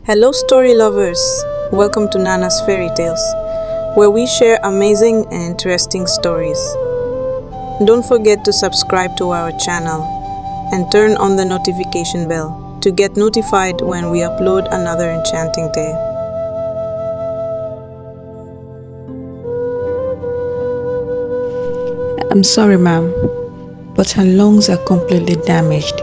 Hello, story lovers! Welcome to Nana's Fairy Tales, where we share amazing and interesting stories. Don't forget to subscribe to our channel and turn on the notification bell to get notified when we upload another enchanting tale. I'm sorry, ma'am, but her lungs are completely damaged.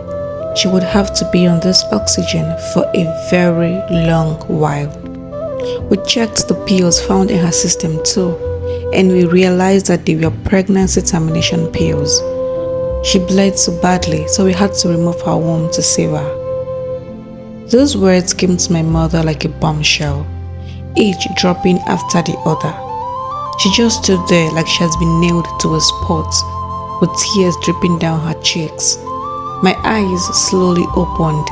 She would have to be on this oxygen for a very long while. We checked the pills found in her system too, and we realized that they were pregnancy termination pills. She bled so badly, so we had to remove her womb to save her. Those words came to my mother like a bombshell, each dropping after the other. She just stood there like she has been nailed to a spot, with tears dripping down her cheeks. My eyes slowly opened.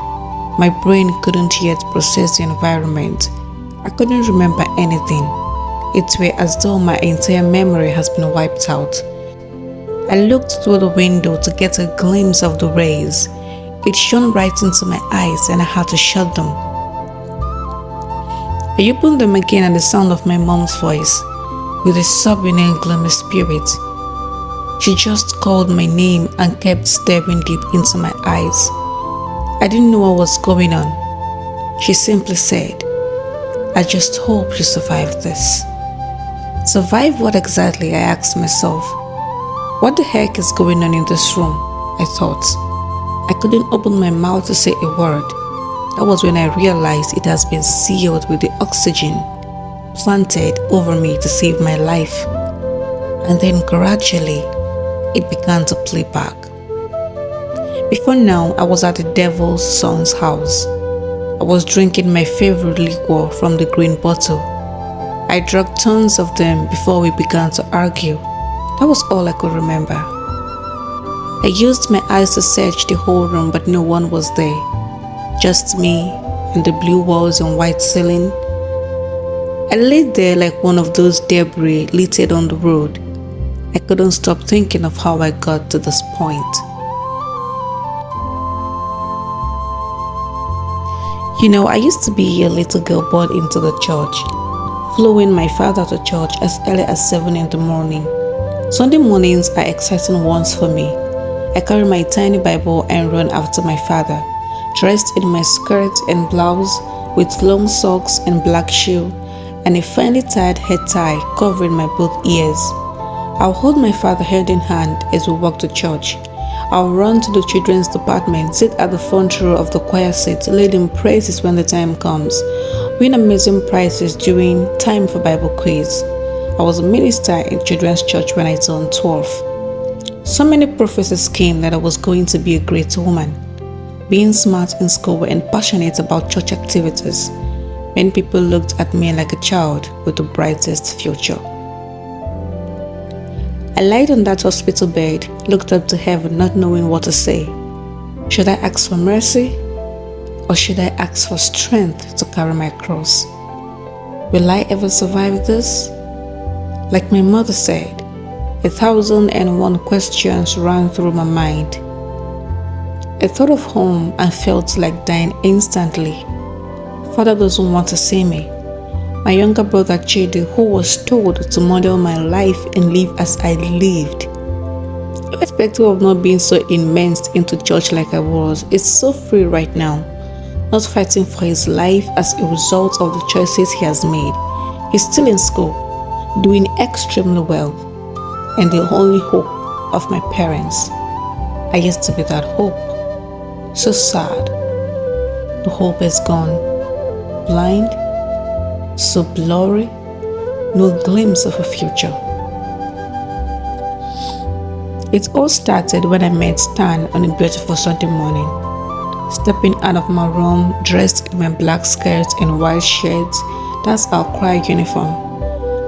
My brain couldn't yet process the environment. I couldn't remember anything. It was as though my entire memory has been wiped out. I looked through the window to get a glimpse of the rays. It shone right into my eyes and I had to shut them. I opened them again at the sound of my mom's voice, with a sobbing and gloomy spirit. She just called my name and kept staring deep into my eyes. I didn't know what was going on. She simply said, "I just hope you survive this." Survive what exactly? I asked myself. What the heck is going on in this room? I thought. I couldn't open my mouth to say a word. That was when I realized it has been sealed with the oxygen planted over me to save my life. And then gradually, it began to play back. Before now, I was at the devil's son's house. I was drinking my favorite liquor from the green bottle. I drank tons of them before we began to argue. That was all I could remember. I used my eyes to search the whole room, but no one was there. Just me and the blue walls and white ceiling. I lay there like one of those debris littered on the road. I couldn't stop thinking of how I got to this point. I used to be a little girl born into the church, following my father to church as early as 7 in the morning. Sunday mornings are exciting ones for me. I carry my tiny Bible and run after my father, dressed in my skirt and blouse with long socks and black shoe and a finely tied head tie covering my both ears. I'll hold my father hand in hand as we walk to church. I'll run to the children's department, sit at the front row of the choir seat, leading praises when the time comes, win amazing prizes during time for Bible quiz. I was a minister in children's church when I turned 12. So many prophecies came that I was going to be a great woman, being smart in school and passionate about church activities. Many people looked at me like a child with the brightest future. I lied on that hospital bed, looked up to heaven, not knowing what to say. Should I ask for mercy? Or should I ask for strength to carry my cross? Will I ever survive this? Like my mother said, 1,001 questions ran through my mind. I thought of home and felt like dying instantly. Father doesn't want to see me. My younger brother Chidi, who was told to model my life and live as I lived. Irrespective of not being so immersed into church like I was, is so free right now, not fighting for his life as a result of the choices he has made. He's still in school, doing extremely well, and the only hope of my parents. I used to be that hope. So sad. The hope is gone. Blind, so blurry, no glimpse of a future. It all started when I met Stan on a beautiful Sunday morning. Stepping out of my room, dressed in my black skirt and white shirt, that's our choir uniform.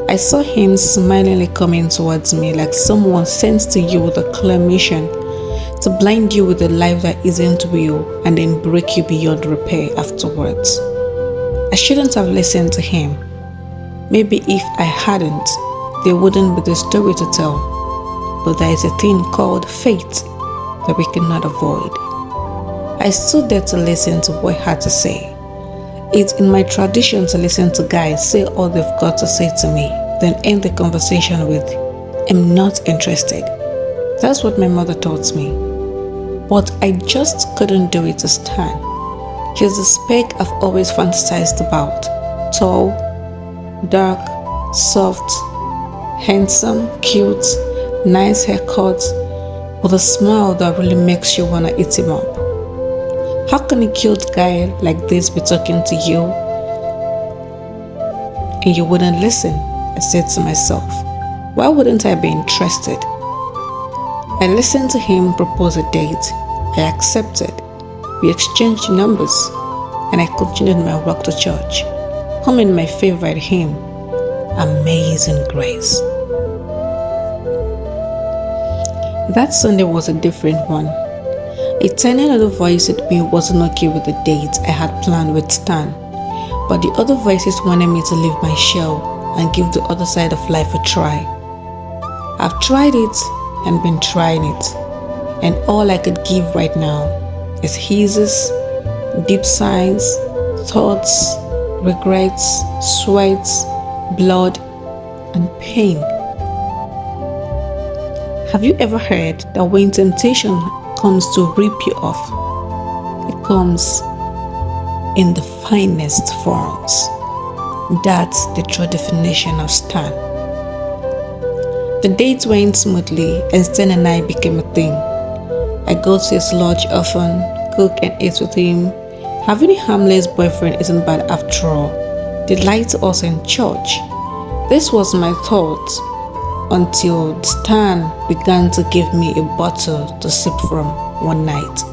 I saw him smilingly coming towards me like someone sent to you with a clear mission to blind you with a life that isn't real and then break you beyond repair afterwards. I shouldn't have listened to him. Maybe if I hadn't, there wouldn't be the story to tell. But there is a thing called fate that we cannot avoid. I stood there to listen to what he had to say. It's in my tradition to listen to guys say all they've got to say to me, then end the conversation with, "I'm not interested." That's what my mother taught me. But I just couldn't do it to Stan. He's the spec I've always fantasized about. Tall, dark, soft, handsome, cute, nice haircut, with a smile that really makes you wanna eat him up. How can a cute guy like this be talking to you and you wouldn't listen? I said to myself. Why wouldn't I be interested? I listened to him propose a date. I accepted. We exchanged numbers, and I continued my walk to church, humming my favorite hymn, Amazing Grace. That Sunday was a different one. A tiny little voice in me wasn't okay with the date I had planned with Stan, but the other voices wanted me to leave my shell and give the other side of life a try. I've tried it and been trying it, and all I could give right now is hisses, deep sighs, thoughts, regrets, sweats, blood, and pain. Have you ever heard that when temptation comes to rip you off, it comes in the finest forms? That's the true definition of Stan. The dates went smoothly and Stan and I became a thing. I go to his lodge often, cook and eat with him. Having a harmless boyfriend isn't bad after all. They lied to us in church. This was my thought until Stan began to give me a bottle to sip from one night.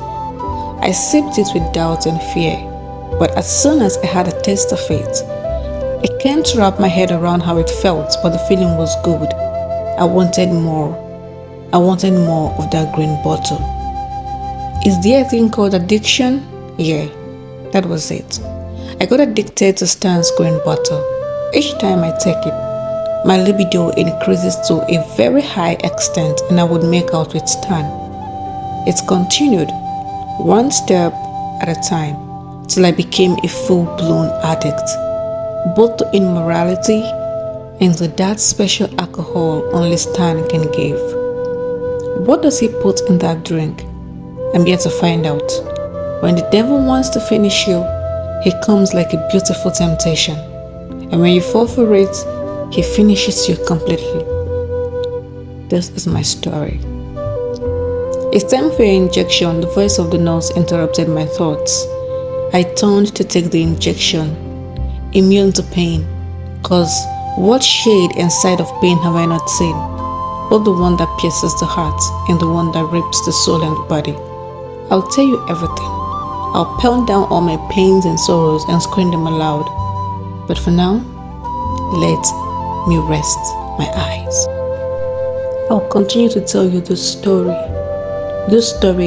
I sipped it with doubt and fear, but as soon as I had a taste of it, I can't wrap my head around how it felt, but the feeling was good. I wanted more. I wanted more of that green bottle. Is there a thing called addiction? Yeah, that was it. I got addicted to Stan's green bottle. Each time I take it, my libido increases to a very high extent and I would make out with Stan. It continued, one step at a time, till I became a full-blown addict, both to immorality and to that special alcohol only Stan can give. What does he put in that drink? I'm yet to find out. When the devil wants to finish you, he comes like a beautiful temptation. And when you fall for it, he finishes you completely. This is my story. It's time for your injection. The voice of the nurse interrupted my thoughts. I turned to take the injection, immune to pain, cause what shade and side of pain have I not seen? Both the one that pierces the heart and the one that rips the soul and the body. I'll tell you everything. I'll pound down all my pains and sorrows and scream them aloud. But for now, let me rest my eyes. I'll continue to tell you this story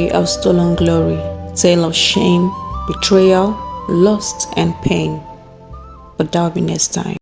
of stolen glory, tale of shame, betrayal, loss, and pain. But that'll be next time.